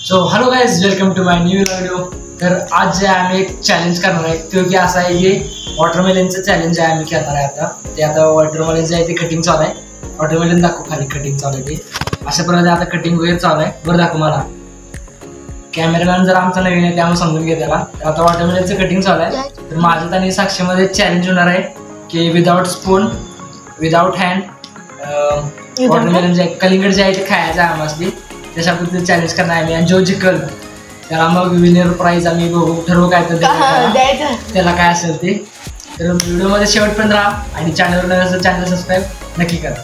So hello guys, welcome to my new video. तर आज जे आम्ही एक चॅलेंज करणार आहे तो की असा आहे की वॉटरमेलनचं चॅलेंज आहे आम्ही करणार आहे आता। ते आता वॉटरमेलन जे आहे ते कटिंग चालू आहे। वॉटरमेलन दाखव, खाली कटिंग चालू आहे ते अशा प्रकारे आता कटिंग वगैरे चालू आहे। बरं दाखव मला, कॅमेरामॅन जर आमचा नवीन आहे त्यामुळे समजून घे त्याला। आता वॉटरमेलनचं कटिंग चालू आहे। तर माझं आणि साक्षीमध्ये चॅलेंज होणार आहे की without spoon, without hand watermelon जे कलिंगड जे आहे ते खायचं आहे आम्हाला। त्याच्याबद्दल चॅलेंज करणार आहे आणि जो जिंकल त्याला मग विनर प्राइज आम्ही बघू, ठरवू काय तर त्याला काय असेल ते। तर व्हिडिओमध्ये शेवटपर्यंत राहा आणि चॅनलवर नवीन असेल चॅनल सबस्क्राईब नक्की करा।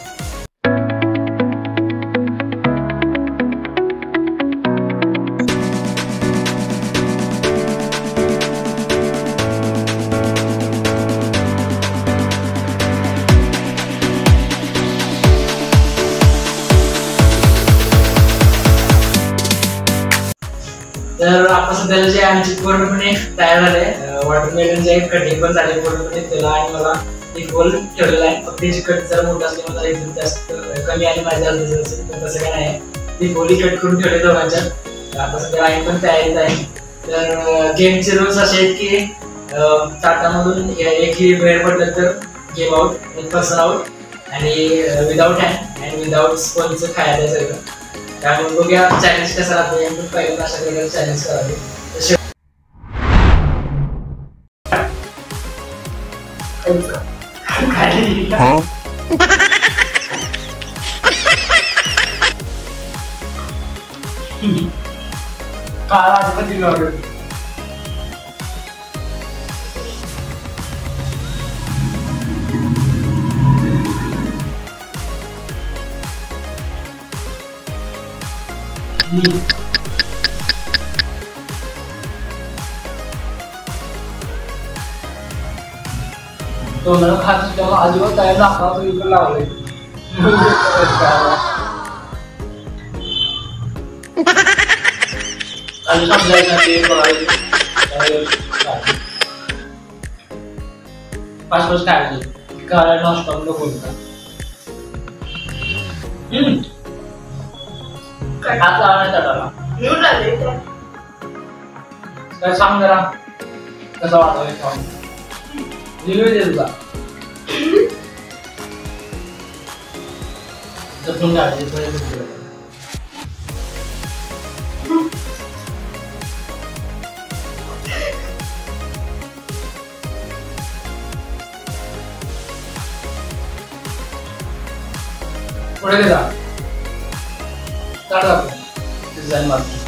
तर आता सध्याला जे आमची पूर्णपणे तयार झाले, वॉटरमेलन जे कटिंग पण झाले पूर्णपणे। त्याला आणि मला एक गोल ठेवलेला आहे। फक्त त्याची कट जर मोठा असले मला रिझल्ट जास्त कमी आली माझ्या असेल तर तसं काय नाही, ती गोली कट करून ठेवले दोघांच्यात। आता सध्या आम्ही पण तयारीत आहे। तर गेमचे रूल्स असे आहेत की ताटामधून एक ही बाहेर पडलं तर गेम आउट, एक पर्सन आउट, आणि विदाउट हँड आणि विदाउट स्पूनचं खायला सगळं। त्यामुळे बघूया चॅलेंज कसा राहतो। पहिल्यांदा अशा प्रकारे चॅलेंज करावे। काळा अधिपती गावडे तो मला खात तेव्हा अजिबात काय दाखवा तो इकडे लावले। आणि समजायचं ते पाच पाच काढले काळा नॉनस्टॉप नको बोलता। काय खात लावणार त्याला काय सांग जरा कसं वाटतं रिव्ह्यू दे तुझा। जपून काढायचे पुढे जा काढा डिझाईन मारतो।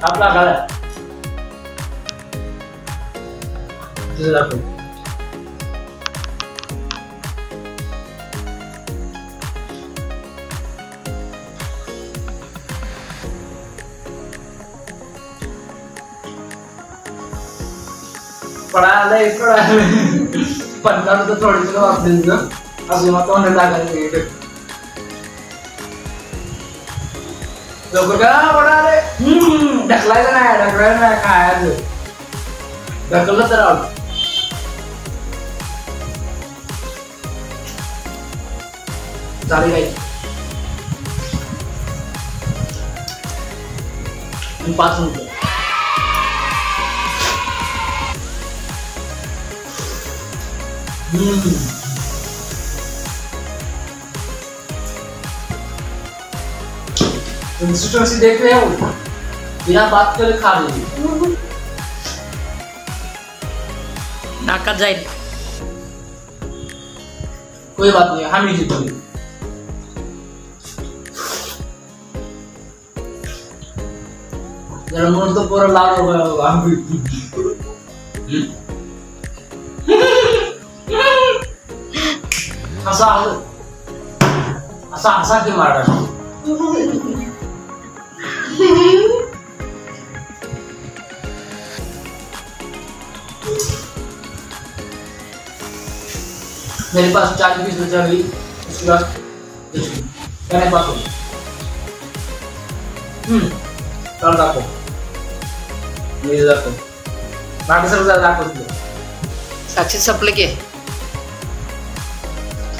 आपला काढा तिथे दाखव। पडायला एक पडणार तर थोडीच वापरायचं अजून मग तोंड टाकायचं लवकर का पडाले। ढकलायचं नाही, ढकलायचं नाही, खायचं। ढकललं तर आलं झाली काय 5 मिनिटं। इंस्टीट्यूट से देख रहे हो, बिना बात करे खा लीजिए। नाकात जाए कोई बात नहीं, हम ही जीतेंगे। जरा मन तो पूरा लाल हो गया होगा हम भी। हसा हसा हसा के मार रहा है। मेरे पास 40 पीस बचा हुई, उसके बाद कहने पास कर दाखव, ये दाखव, बाकी सब दाखव। साक्षी सपले के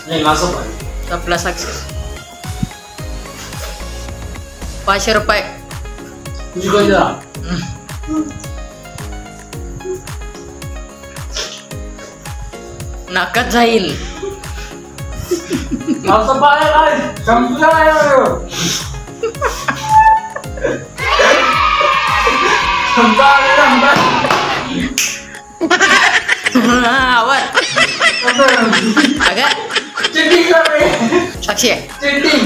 नाही माझं पण आपला सक्सेस 500 रुपये. तुझी कधी जरा नाकात जाईल. मला पाय काय संपला आवर अगं चिटिंग कर साक्षी आहे. चिटिंग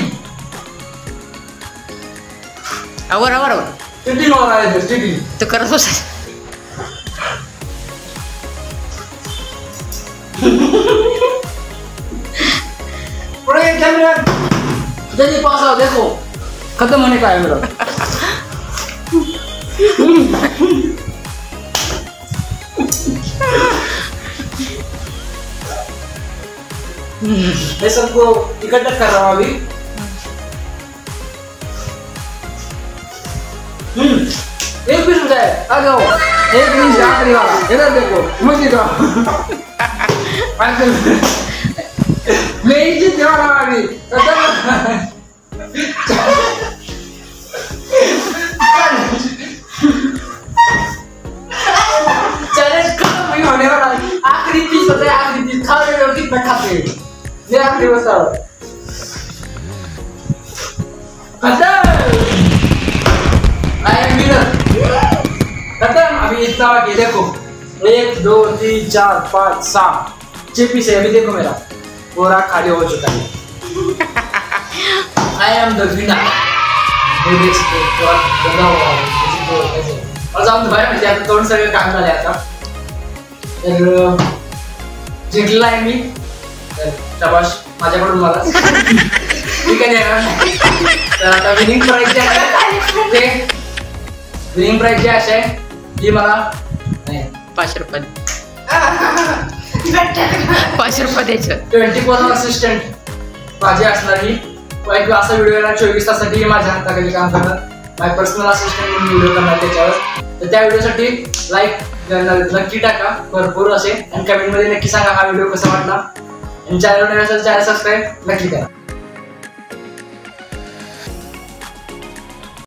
आवर आवर आवर चिटिंग हो रहा है चिटिंग. तू करत बस. पुढे कैमरा जल्दी पास आओ देखो खत्म होने का है मेरा. मैं सबको इकट्ठा कर रहा हूँ अभी. एक पीस उठाए आ जाओ. एक पीस आखिरी वाला इधर देखो मुझे दो. मैं ही जीत रहा हूँ अभी. चैलेंज खत्म नहीं होने वाला. आखिरी पीस होता है. आखिरी पीस खा रहे हो कितना खाते हो. ये आखिरी बताओ. खत्म. I am winner. खत्म. अभी इतना बाकी देखो 1 2 3 4 5 7 6 पीस है. अभी देखो मेरा पूरा खाली हो चुका है. I am the winner. ये देख सकते हो बहुत गंदा हुआ है. और जाऊन बाहेर म्हणजे आता तोंड सगळं काम झालंय आता. तर जिंकला आहे मी. तर शाबाश माझ्याकडून मला. ठीक आहे ना. तर आता विनिंग प्राइज आहे. विनिंग प्राइज जी अशी आहे की मला 500 रुपये. 500 रुपये द्यायचं. 24 असिस्टंट माझी असणार ही. एक असा व्हिडिओ येणार 24 तासासाठी माझ्या हाताखाली काम करणार. माय पर्सनल असिस्टंट म्हणून व्हिडिओ करणार त्याच्यावर. तर त्या व्हिडिओसाठी लाईक नक्की टाका भरपूर असे आणि कमेंट मध्ये नक्की सांगा हा व्हिडिओ कसा वाटला. आणि चॅनल नवीन असेल चॅनल सबस्क्राईब नक्की करा.